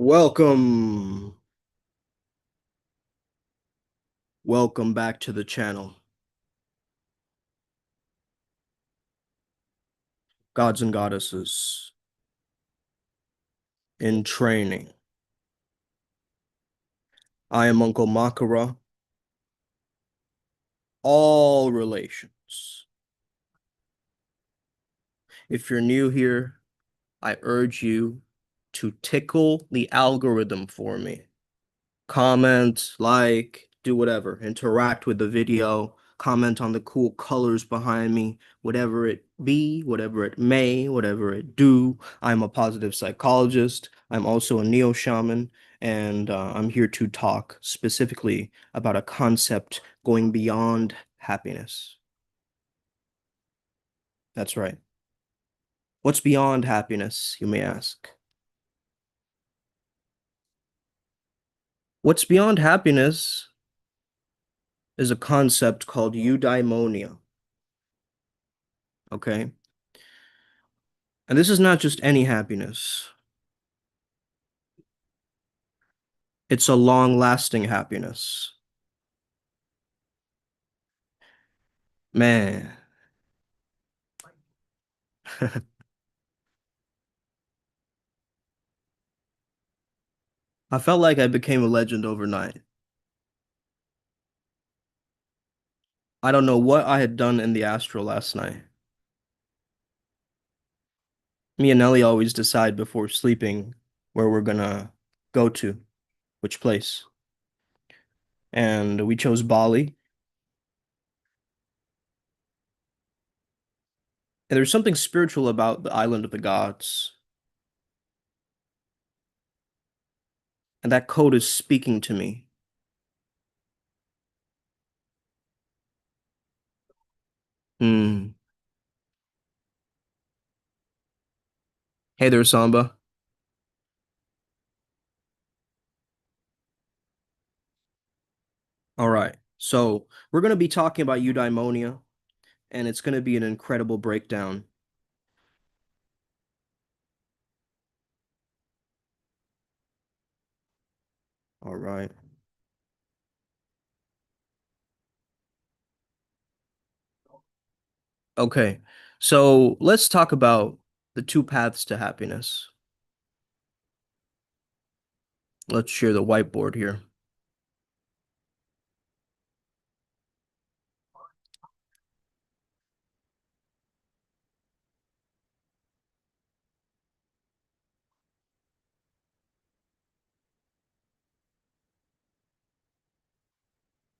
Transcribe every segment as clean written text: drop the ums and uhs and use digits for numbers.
Welcome. Welcome back to the channel. Gods and goddesses in training. I am Uncle Makara. All relations. If you're new here, I urge you to tickle the algorithm for me. Comment, like, do whatever. Interact with the video. Comment on the cool colors behind me. Whatever it be, whatever it may, whatever it do. I'm a positive psychologist. I'm also a neo shaman, and I'm here to talk specifically about a concept going beyond happiness. That's right. What's beyond happiness, you may ask? What's beyond happiness is a concept called eudaimonia. Okay. And this is not just any happiness. It's a long-lasting happiness. Man. I felt like I became a legend overnight. I don't know what I had done in the astral last night. Me and Ellie always decide before sleeping where we're gonna go to, which place. And we chose Bali. And there's something spiritual about the island of the gods. And that code is speaking to me. Hmm. Hey there, Samba. All right. So we're going to be talking about eudaimonia, and it's going to be an incredible breakdown. All right. Okay. So let's talk about the two paths to happiness. Let's share the whiteboard here.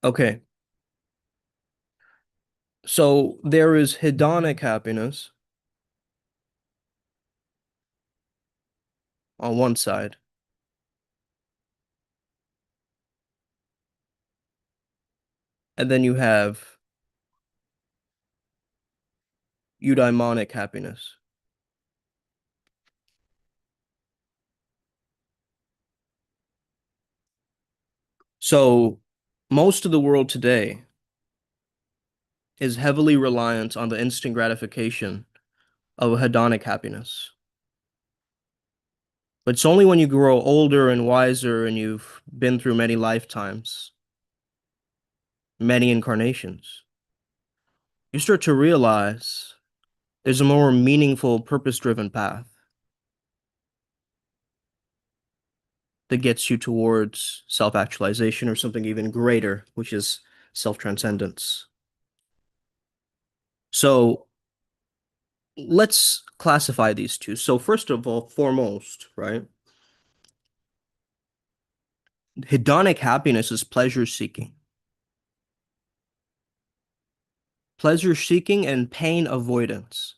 Okay. So there is hedonic happiness on one side, and then you have eudaimonic happiness. So most of the world today is heavily reliant on the instant gratification of hedonic happiness. But it's only when you grow older and wiser and you've been through many lifetimes, many incarnations, you start to realize there's a more meaningful, purpose-driven path that gets you towards self-actualization or something even greater, which is self-transcendence. So let's classify these two. So first of all, foremost, right? Hedonic happiness is pleasure seeking. Pleasure seeking and pain avoidance.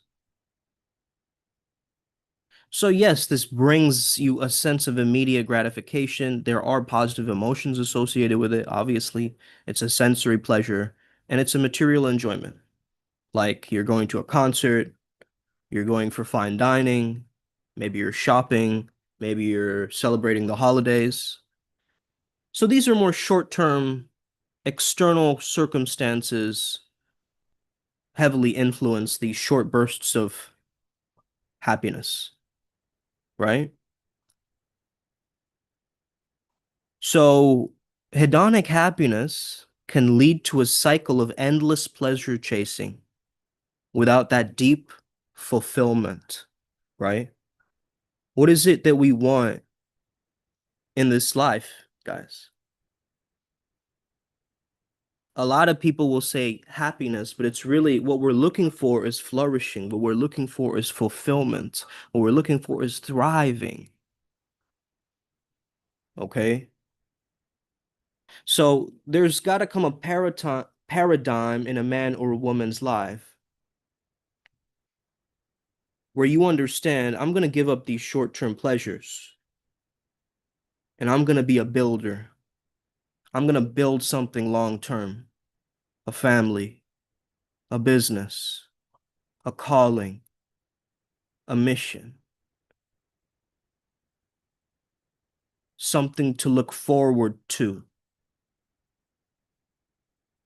So yes, this brings you a sense of immediate gratification. There are positive emotions associated with it. Obviously, it's a sensory pleasure and it's a material enjoyment. Like you're going to a concert, you're going for fine dining, maybe you're shopping, maybe you're celebrating the holidays. So these are more short-term external circumstances heavily influence these short bursts of happiness, right? So, hedonic happiness can lead to a cycle of endless pleasure chasing without that deep fulfillment, right? What is it that we want in this life, guys? A lot of people will say happiness, but it's really what we're looking for is flourishing. What we're looking for is fulfillment. What we're looking for is thriving. Okay. So there's got to come a paradigm in a man or a woman's life where you understand I'm going to give up these short-term pleasures and I'm going to be a builder. I'm going to build something long-term, a family, a business, a calling, a mission, something to look forward to,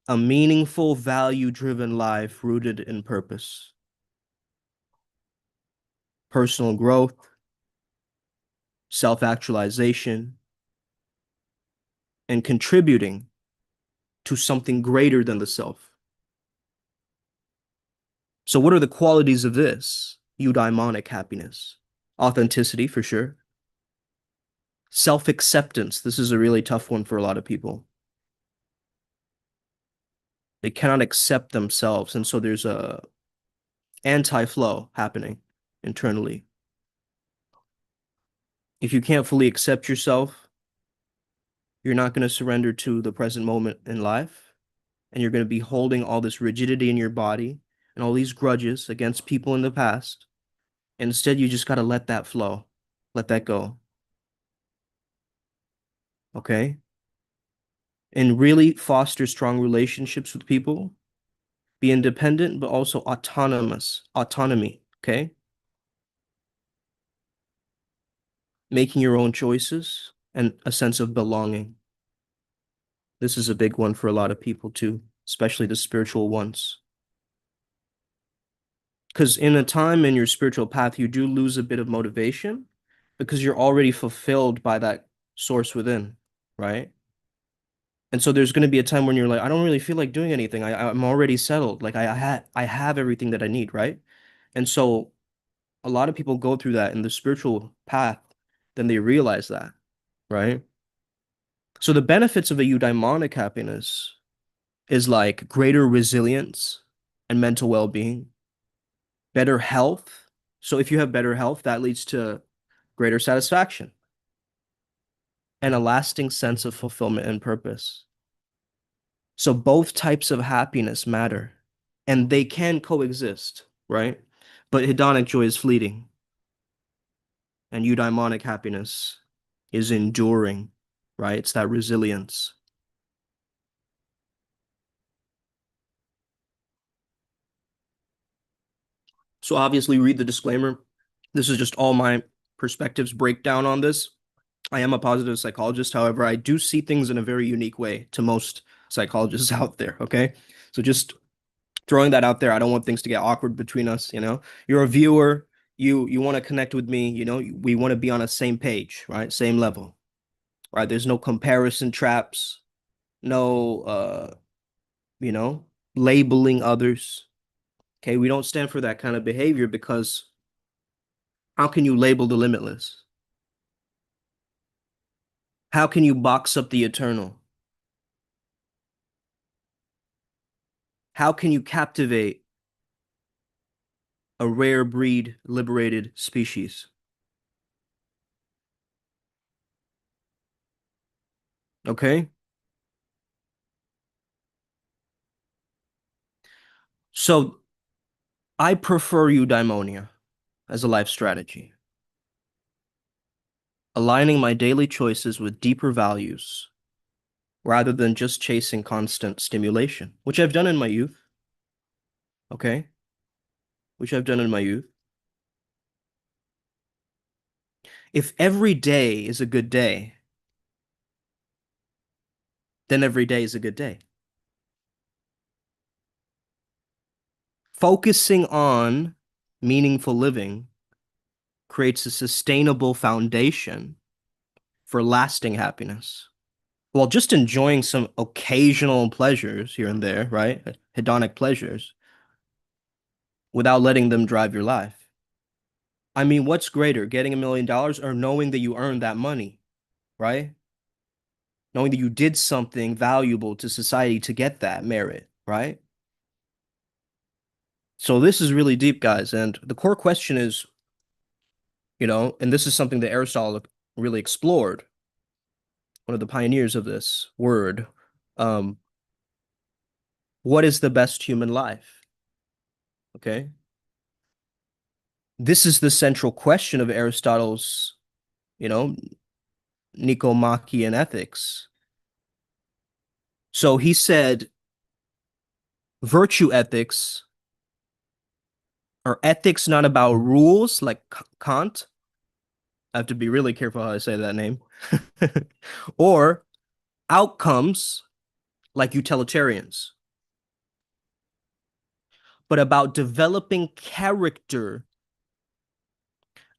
a meaningful, value-driven life rooted in purpose, personal growth, self-actualization, and contributing to something greater than the self. So what are the qualities of this eudaimonic happiness? Authenticity, for sure. Self-acceptance. This is a really tough one for a lot of people. They cannot accept themselves, and so there's a anti-flow happening internally. If you can't fully accept yourself, you're not going to surrender to the present moment in life, and you're going to be holding all this rigidity in your body and all these grudges against people in the past. Instead, you just got to let that flow, let that go. Okay? And really foster strong relationships with people. Be independent, but also autonomy. Okay? Making your own choices and a sense of belonging. This is a big one for a lot of people too, especially the spiritual ones. Because in a time in your spiritual path, you do lose a bit of motivation because you're already fulfilled by that source within, right? And so there's going to be a time when you're like, I don't really feel like doing anything. I'm already settled. Like I have everything that I need, right? And so a lot of people go through that in the spiritual path, then they realize that, right? So the benefits of a eudaimonic happiness is like greater resilience and mental well-being, better health. So if you have better health, that leads to greater satisfaction and a lasting sense of fulfillment and purpose. So both types of happiness matter and they can coexist, right? But hedonic joy is fleeting and eudaimonic happiness is enduring, right? It's that resilience. So obviously read the disclaimer. This is just all my perspectives breakdown on this. I am a positive psychologist. However, I do see things in a very unique way to most psychologists out there. Okay. So just throwing that out there. I don't want things to get awkward between us. You're a viewer. You want to connect with me. We want to be on a same page, right? Same level, right? There's no comparison traps, no, you know, labeling others. Okay. We don't stand for that kind of behavior because how can you label the limitless? How can you box up the eternal? How can you captivate a rare breed liberated species? Okay. So I prefer eudaimonia as a life strategy, aligning my daily choices with deeper values rather than just chasing constant stimulation, which I've done in my youth. Okay. Which I've done in my youth. If every day is a good day, then every day is a good day. Focusing on meaningful living creates a sustainable foundation for lasting happiness. Well, just enjoying some occasional pleasures here and there, right? Hedonic pleasures without letting them drive your life. I mean, what's greater, getting $1 million or knowing that you earned that money, right? Knowing that you did something valuable to society to get that merit, right? So this is really deep, guys. And the core question is, and this is something that Aristotle really explored, one of the pioneers of this word. Um, what is the best human life? Okay. This is the central question of Aristotle's, you know, Nicomachean ethics. So he said virtue ethics are ethics not about rules like Kant. I have to be really careful how I say that name. Or outcomes like utilitarians, but about developing character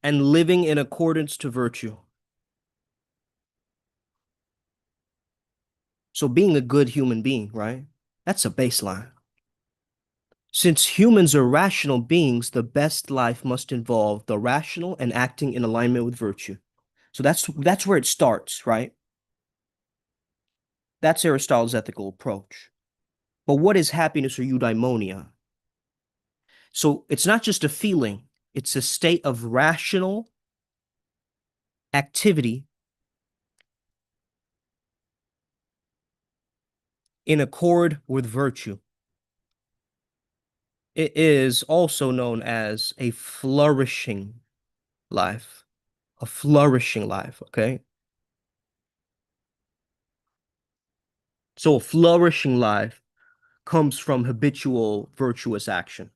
and living in accordance to virtue. So being a good human being, right? That's a baseline. Since humans are rational beings, the best life must involve the rational and acting in alignment with virtue. So that's where it starts, right? That's Aristotle's ethical approach. But what is happiness or eudaimonia? So it's not just a feeling, it's a state of rational activity in accord with virtue. It is also known as a flourishing life, a flourishing life, okay? So a flourishing life comes from habitual virtuous action,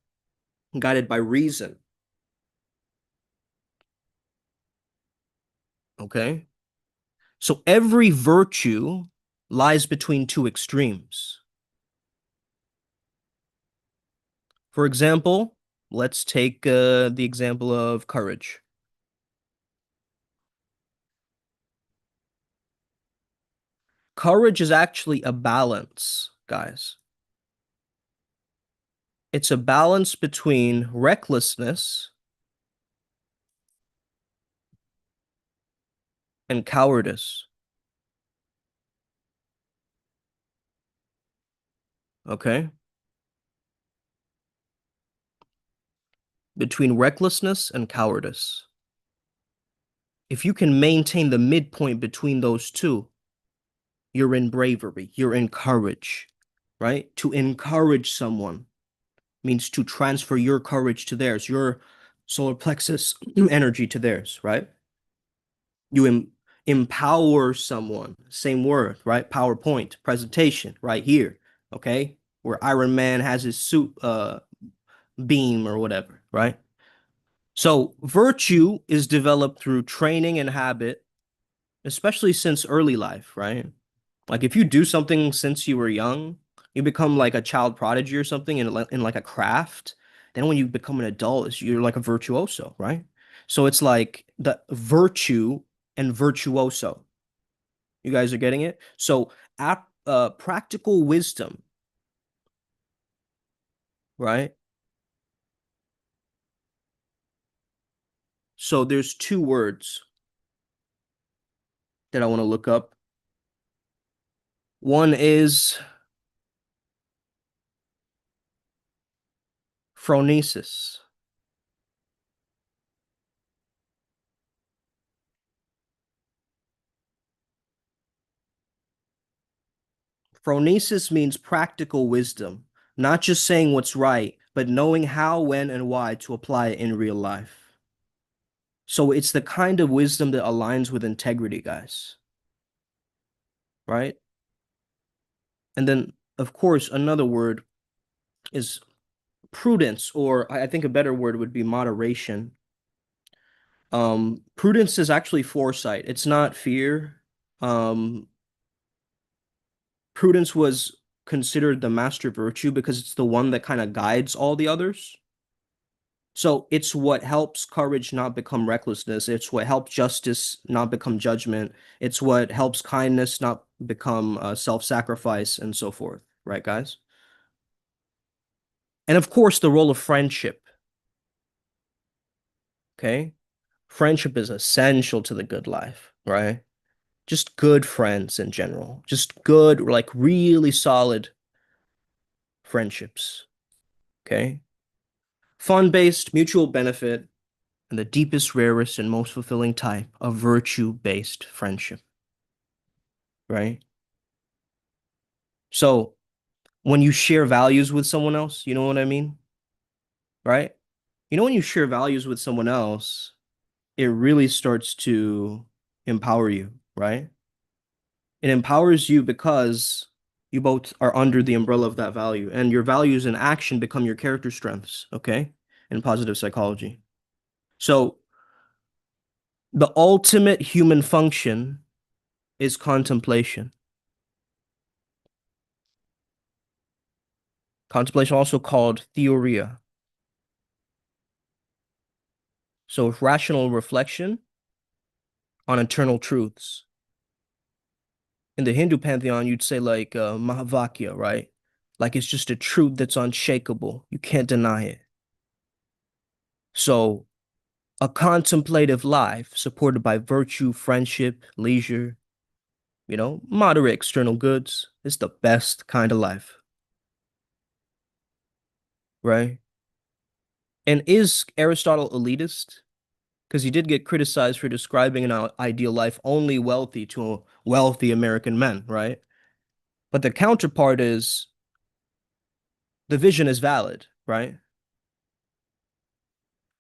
guided by reason, okay? So every virtue lies between two extremes. For example, let's take the example of courage. Courage is actually a balance, guys. It's a balance between recklessness and cowardice. Okay? Between recklessness and cowardice. If you can maintain the midpoint between those two, you're in bravery, you're in courage, right? To encourage someone means to transfer your courage to theirs, your solar plexus energy to theirs, right? You empower someone, same word, right? PowerPoint presentation right here, okay? Where Iron Man has his suit beam or whatever, right? So virtue is developed through training and habit, especially since early life, right? Like if you do something since you were young, you become like a child prodigy or something in like a craft. Then when you become an adult, you're like a virtuoso, right? So it's like the virtue and virtuoso. You guys are getting it? So practical wisdom, right? So there's two words that I want to look up. One is phronesis. Phronesis means practical wisdom, not just saying what's right, but knowing how, when, and why to apply it in real life. So it's the kind of wisdom that aligns with integrity, guys, right? And then, of course, another word is prudence, or I think a better word would be moderation. Prudence is actually foresight. It's not fear. Um, Prudence was considered the master virtue because it's the one that kind of guides all the others. So it's what helps courage not become recklessness. It's what helps justice not become judgment. It's what helps kindness not become self-sacrifice and so forth. Right, guys? And of course, the role of friendship. Okay. Friendship is essential to the good life, right? Just good friends in general. Just good, like really solid friendships. Okay. Fun-based, mutual benefit, and the deepest, rarest, and most fulfilling type of virtue-based friendship, right? So when you share values with someone else, you know what I mean? Right? You know, when you share values with someone else, it really starts to empower you, right? It empowers you because you both are under the umbrella of that value, and your values in action become your character strengths, okay? In positive psychology. So the ultimate human function is contemplation. Contemplation, also called theoria. So rational reflection on eternal truths. In the Hindu pantheon, you'd say like Mahavakya, right? Like it's just a truth that's unshakable. You can't deny it. So a contemplative life supported by virtue, friendship, leisure, moderate external goods is the best kind of life, right? And is Aristotle elitist? Because he did get criticized for describing an ideal life only wealthy to wealthy American men, right? But the counterpart is the vision is valid, right?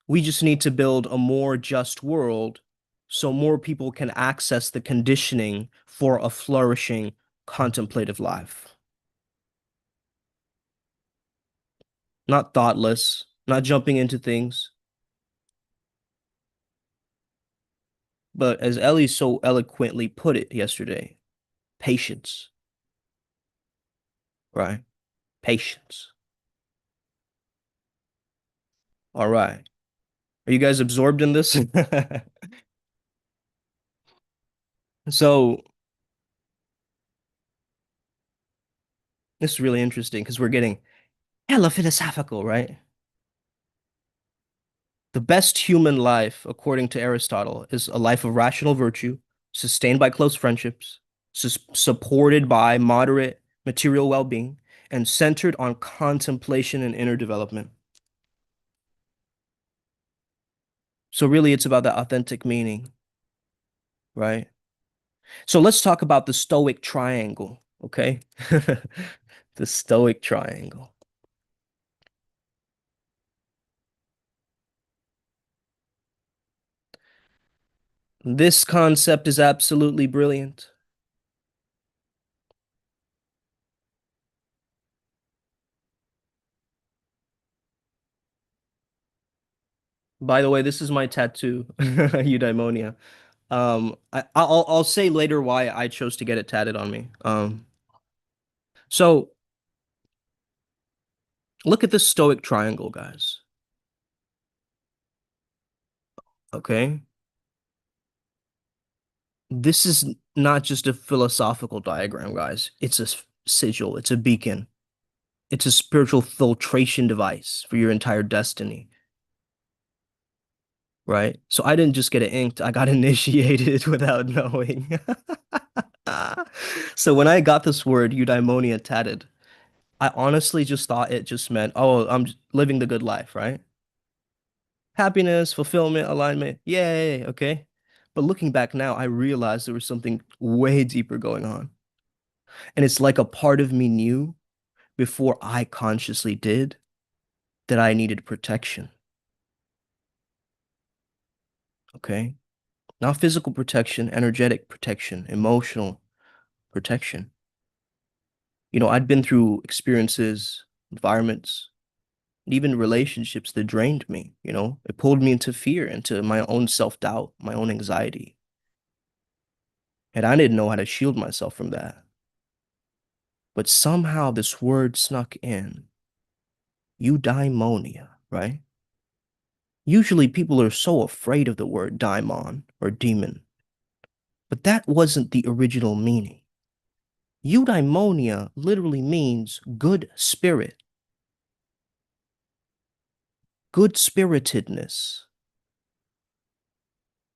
We just need to build a more just world so more people can access the conditioning for a flourishing contemplative life. Not thoughtless, not jumping into things, but as Ellie so eloquently put it yesterday, patience, right? Patience. All right. Are you guys absorbed in this? So this is really interesting because we're getting hella philosophical, right? The best human life, according to Aristotle, is a life of rational virtue, sustained by close friendships, supported by moderate material well-being, and centered on contemplation and inner development. So really, it's about that authentic meaning, right? So let's talk about the Stoic triangle, okay? The Stoic triangle. This concept is absolutely brilliant. By the way, this is my tattoo, eudaimonia. I'll say later why I chose to get it tatted on me. So look at the Stoic triangle, guys. Okay, this is not just a philosophical diagram, guys. It's a sigil. It's a beacon. It's a spiritual filtration device for your entire destiny, right? So I didn't just get it inked. I got initiated without knowing. So when I got this word eudaimonia tatted, I honestly just thought it just meant, oh, I'm living the good life, right? Happiness, fulfillment, alignment. Yay, okay. But looking back now, I realized there was something way deeper going on. And it's like a part of me knew before I consciously did that I needed protection, okay? Not physical protection, energetic protection, emotional protection. I'd been through experiences, environments, and even relationships that drained me, It pulled me into fear, into my own self-doubt, my own anxiety. And I didn't know how to shield myself from that. But somehow this word snuck in. Eudaimonia, right? Usually people are so afraid of the word daimon or demon, but that wasn't the original meaning. Eudaimonia literally means good spirit, good spiritedness.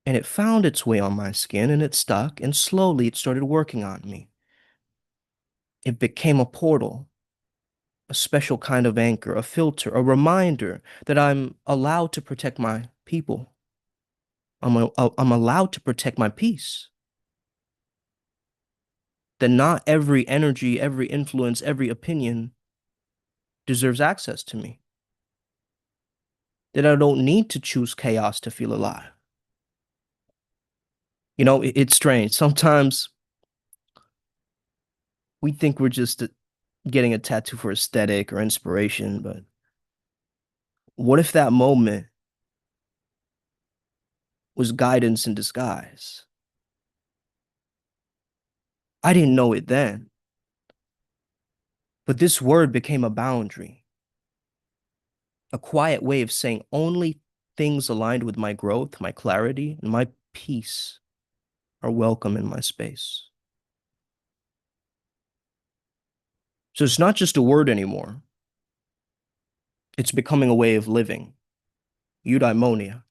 And it found its way on my skin and it stuck, and slowly it started working on me. It became a portal, a special kind of anchor, a filter, a reminder that I'm allowed to protect my people. I'm allowed to protect my peace. That not every energy, every influence, every opinion deserves access to me. That I don't need to choose chaos to feel alive. It's strange. Sometimes we think we're just getting a tattoo for aesthetic or inspiration, but what if that moment was guidance in disguise? I didn't know it then, but this word became a boundary, a quiet way of saying only things aligned with my growth, my clarity, and my peace are welcome in my space. So it's not just a word anymore. It's becoming a way of living. Eudaimonia.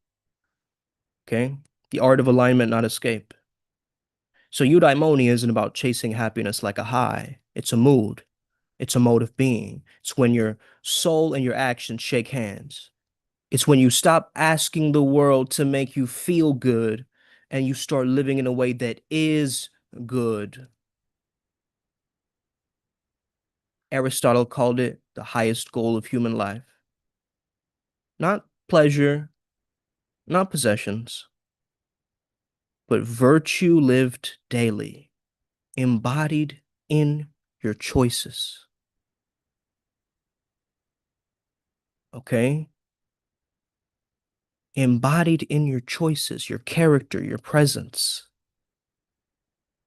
Okay? The art of alignment, not escape. So eudaimonia isn't about chasing happiness like a high. It's a mood. It's a mode of being. It's when your soul and your actions shake hands. It's when you stop asking the world to make you feel good and you start living in a way that is good. Aristotle called it the highest goal of human life. Not pleasure, not possessions, but virtue lived daily, embodied in your choices. Okay? Embodied in your choices, your character, your presence.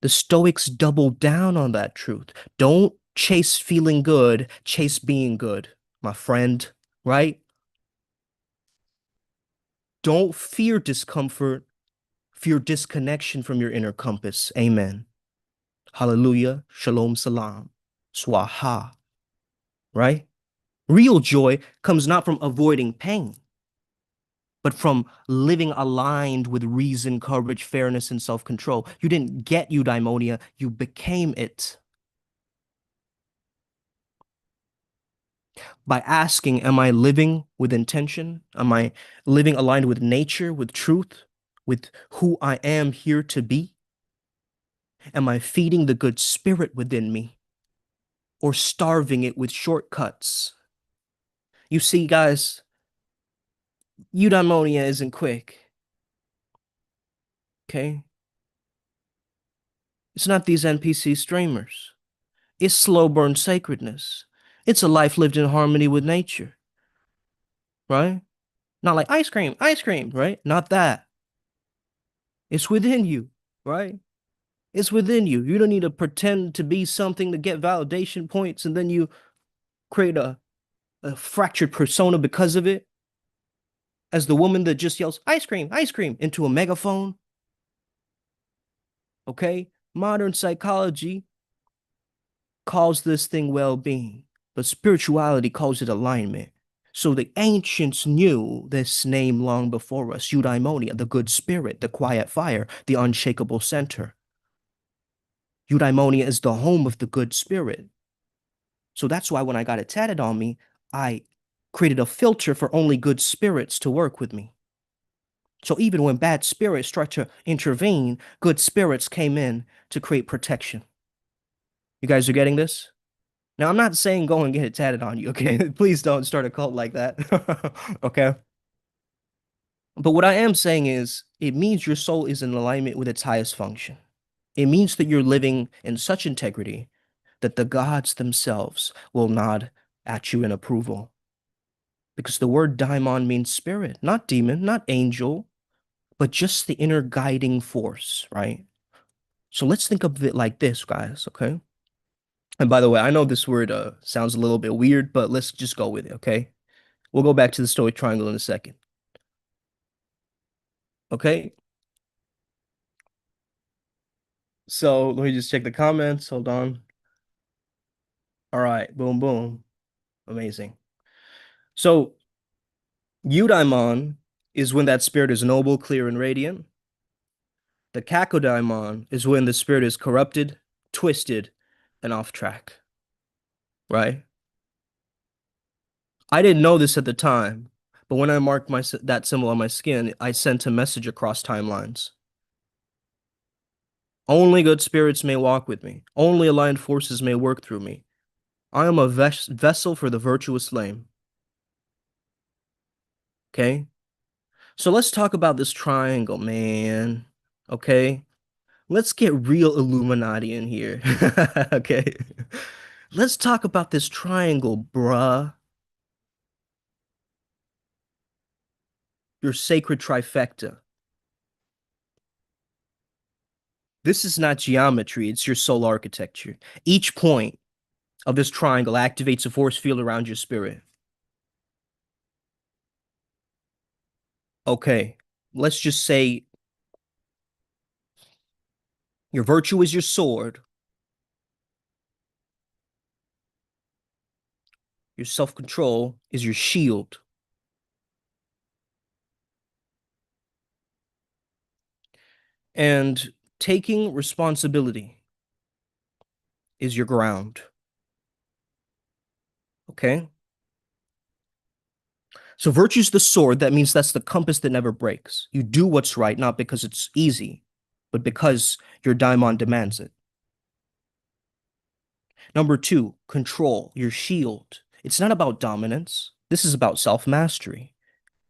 The Stoics doubled down on that truth. Don't chase feeling good, chase being good, my friend, right? Don't fear discomfort, fear disconnection from your inner compass. Amen. Hallelujah. Shalom, salam. Swaha, right? Real joy comes not from avoiding pain, but from living aligned with reason, courage, fairness, and self-control. You didn't get eudaimonia, you became it. By asking, am I living with intention? Am I living aligned with nature, with truth, with who I am here to be? Am I feeding the good spirit within me or starving it with shortcuts? You see, guys, eudaimonia isn't quick, okay? It's not these NPC streamers. It's slow burn sacredness. It's a life lived in harmony with nature, right? Not like ice cream, right? Not that. It's within you, right? It's within you. You don't need to pretend to be something to get validation points and then you create a fractured persona because of it. As the woman that just yells, ice cream, into a megaphone. Okay? Modern psychology calls this thing well being, but spirituality calls it alignment. So the ancients knew this name long before us, eudaimonia, the good spirit, the quiet fire, the unshakable center. Eudaimonia is the home of the good spirit. So that's why when I got it tatted on me, I created a filter for only good spirits to work with me. So even when bad spirits start to intervene, good spirits came in to create protection. You guys are getting this? Now, I'm not saying go and get it tatted on you, okay? Please don't start a cult like that, okay? But what I am saying is, it means your soul is in alignment with its highest function. It means that you're living in such integrity that the gods themselves will nod at you in approval. Because the word daimon means spirit, not demon, not angel, but just the inner guiding force, right? So let's think of it like this, guys, okay? And by the way, I know this word sounds a little bit weird, but let's just go with it, okay? We'll go back to the Stoic triangle in a second. Okay. So let me just check the comments. Hold on. All right. Boom, boom. Amazing. So eudaimon is when that spirit is noble, clear, and radiant. The kakodaimon is when the spirit is corrupted, twisted, and off track, right? I didn't know this at the time, but when I marked that symbol on my skin, I sent a message across timelines. Only good spirits may walk with me. Only aligned forces may work through me. I am a vessel for the virtuous lame. Okay? So let's talk about this triangle, man. Okay? Let's get real Illuminati in here. Okay? Let's talk about this triangle, bruh. Your sacred trifecta. This is not geometry, it's your soul architecture. Each point of this triangle activates a force field around your spirit. Okay, let's just say your virtue is your sword, your self-control is your shield, and taking responsibility is your ground. Okay? So virtue's the sword. That means that's the compass that never breaks. You do what's right, not because it's easy, but because your daimon demands it. Number two, control, your shield. It's not about dominance. This is about self-mastery.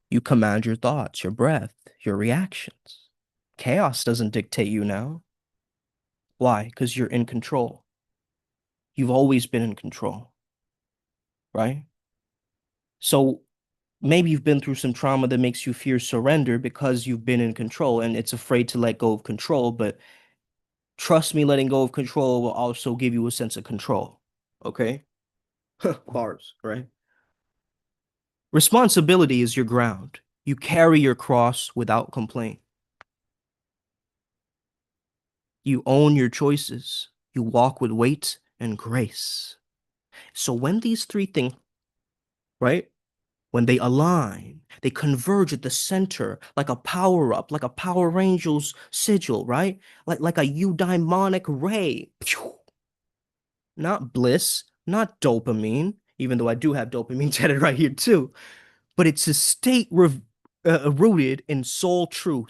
You command your thoughts, your breath, your reactions. Chaos doesn't dictate you now. Why? Because you're in control. You've always been in control, right? So maybe you've been through some trauma that makes you fear surrender because you've been in control and it's afraid to let go of control. But trust me, letting go of control will also give you a sense of control. Okay? Bars, right? Responsibility is your ground. You carry your cross without complaint. You own your choices. You walk with weight and grace. So when these three things, right? When they align, they converge at the center like a power up, like a Power Rangers sigil, right? Like a eudaimonic ray. Phew. Not bliss, not dopamine, even though I do have dopamine tatted right here too, but it's a state rooted in soul truth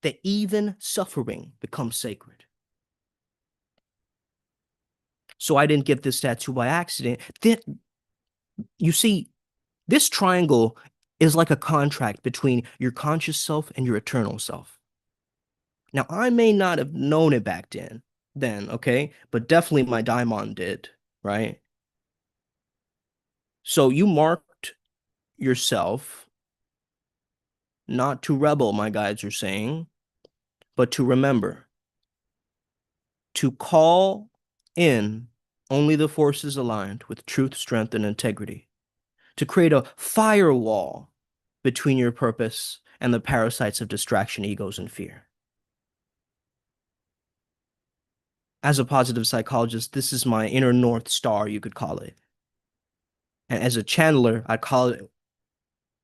that even suffering becomes sacred. So I didn't get this tattoo by accident. Then you see, this triangle is like a contract between your conscious self and your eternal self. Now, I may not have known it back then, okay? But definitely my daimon did, right? So you marked yourself not to rebel, my guides are saying, but to remember, to call in only the forces aligned with truth, strength, and integrity, to create a firewall between your purpose and the parasites of distraction, egos, and fear. As a positive psychologist, this is my inner North Star, you could call it. And as a channeler, I call it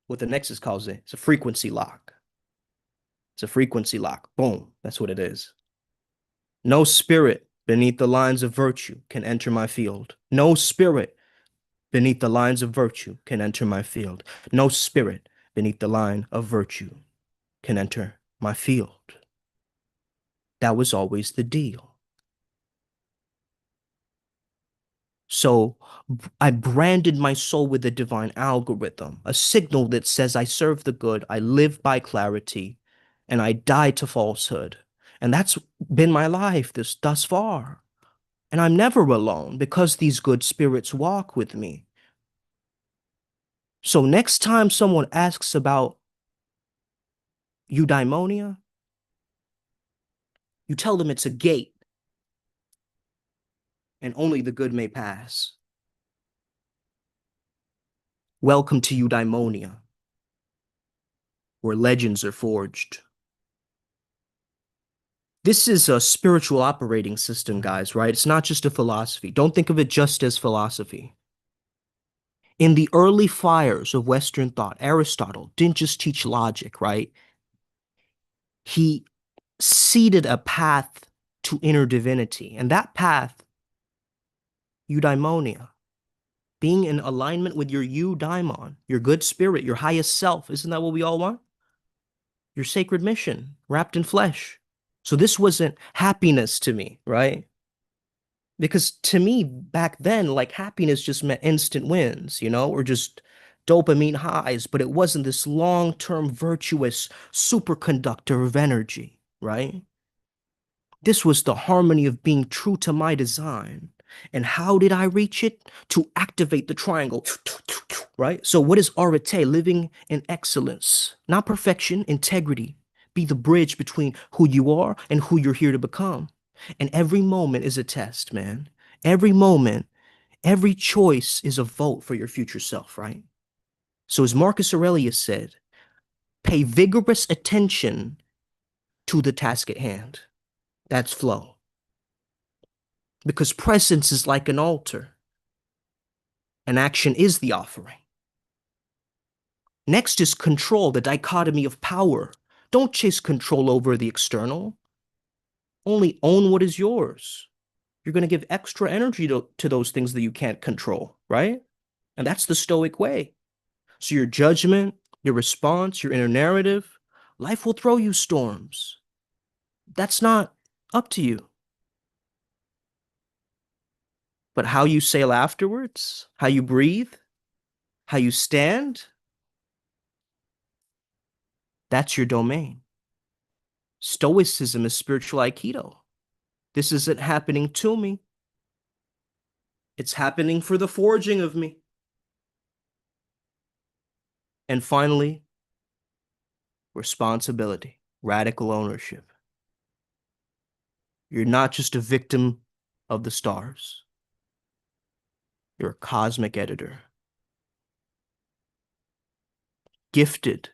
what the Nexus calls it. It's a frequency lock. It's a frequency lock. Boom. That's what it is. No spirit beneath the lines of virtue can enter my field. No spirit beneath the lines of virtue can enter my field. No spirit beneath the line of virtue can enter my field. That was always the deal. So I branded my soul with a divine algorithm, a signal that says I serve the good, I live by clarity, and I die to falsehood. And that's been my life thus far. And I'm never alone because these good spirits walk with me. So next time someone asks about eudaimonia, you tell them it's a gate and only the good may pass. Welcome to eudaimonia. where legends are forged. This is a spiritual operating system, guys, right? It's not just a philosophy. Don't think of it just as philosophy. In the early fires of Western thought, Aristotle didn't just teach logic, right? He seeded a path to inner divinity. And that path, eudaimonia, being in alignment with your eudaimon, your good spirit, your highest self. Isn't that what we all want? Your sacred mission wrapped in flesh. So this wasn't happiness to me, right? Because to me, back then, like happiness just meant instant wins, or just dopamine highs, but it wasn't this long-term virtuous superconductor of energy, right? This was the harmony of being true to my design. And how did I reach it? To activate the triangle, right? So what is arete? Living in excellence, not perfection, integrity. Be the bridge between who you are and who you're here to become. And every moment is a test, man. Every moment, every choice is a vote for your future self, right? So as Marcus Aurelius said, pay vigorous attention to the task at hand. That's flow. Because presence is like an altar, and action is the offering. Next is control, the dichotomy of power. Don't chase control over the external. Only own what is yours. You're going to give extra energy to those things that you can't control, right? And that's the Stoic way. So your judgment, your response, your inner narrative, life will throw you storms. That's not up to you. But how you sail afterwards, how you breathe, how you stand, that's your domain. Stoicism is spiritual Aikido. This isn't happening to me. It's happening for the forging of me. And finally, responsibility, radical ownership. You're not just a victim of the stars. You're a cosmic editor, gifted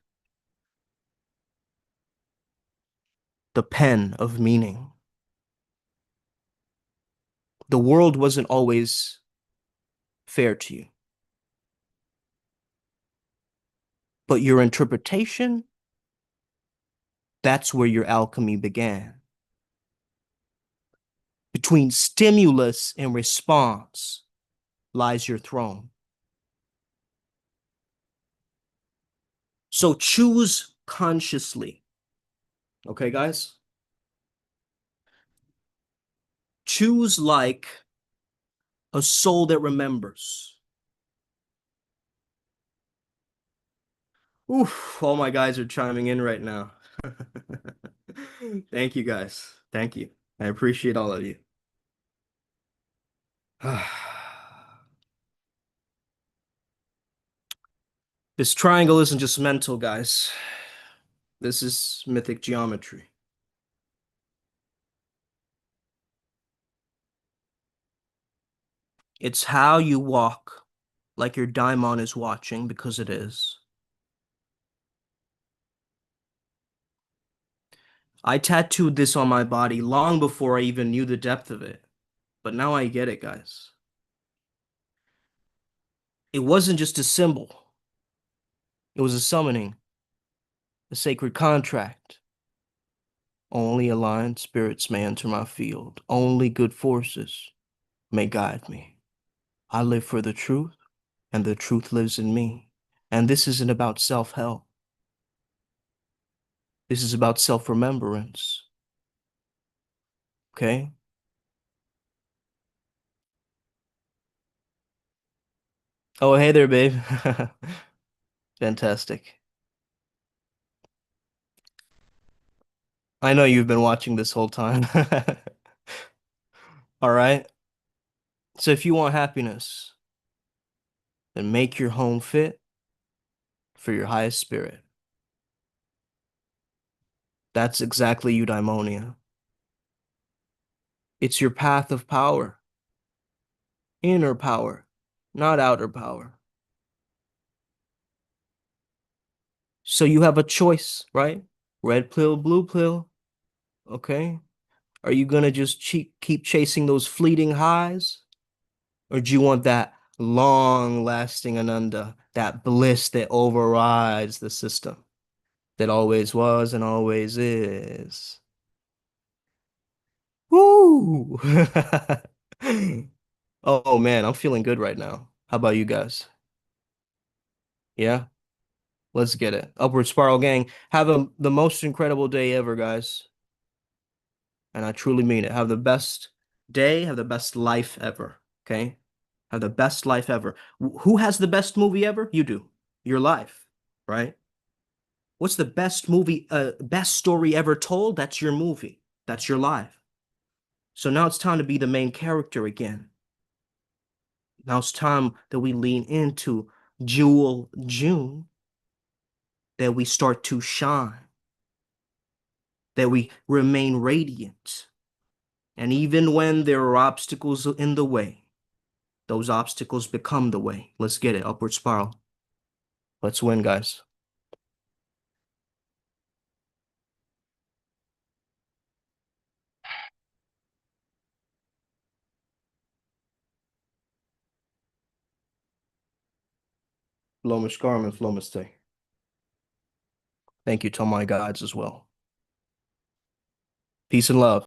the pen of meaning. The world wasn't always fair to you, but your interpretation, that's where your alchemy began. Between stimulus and response lies your throne. So choose consciously. Okay, guys? Choose like a soul that remembers. Oof, all my guys are chiming in right now. Thank you, guys. Thank you. I appreciate all of you. This triangle isn't just mental, guys. This is mythic geometry. It's how you walk like your daimon is watching, because it is. I tattooed this on my body long before I even knew the depth of it. But now I get it, guys. It wasn't just a symbol. It was a summoning, a sacred contract. Only aligned spirits may enter my field. Only good forces may guide me. I live for the truth, and the truth lives in me. And this isn't about self-help. This is about self-remembrance. Okay? Oh, hey there, babe. Fantastic. I know you've been watching this whole time. All right? So if you want happiness, then make your home fit for your highest spirit. That's exactly eudaimonia. It's your path of power, inner power, not outer power. So you have a choice, right? Red pill, blue pill. Okay. Are you gonna just keep chasing those fleeting highs? Or do you want that long-lasting ananda, that bliss that overrides the system, that always was and always is? Woo! Oh man, I'm feeling good right now. How about you guys? Yeah, let's get it. Upward Spiral Gang. Have the most incredible day ever, guys. And I truly mean it. Have the best day, have the best life ever. Okay? Have the best life ever. Who has the best movie ever? You do. Your life, right? What's the best movie, best story ever told? That's your movie. That's your life. So now it's time to be the main character again. Now it's time that we lean into Jewel June, that we start to shine, that we remain radiant. And even when there are obstacles in the way, those obstacles become the way. Let's get it. Upward spiral. Let's win, guys. Flomish Garmin, Flomish Day. Thank you to all my guides as well. Peace and love.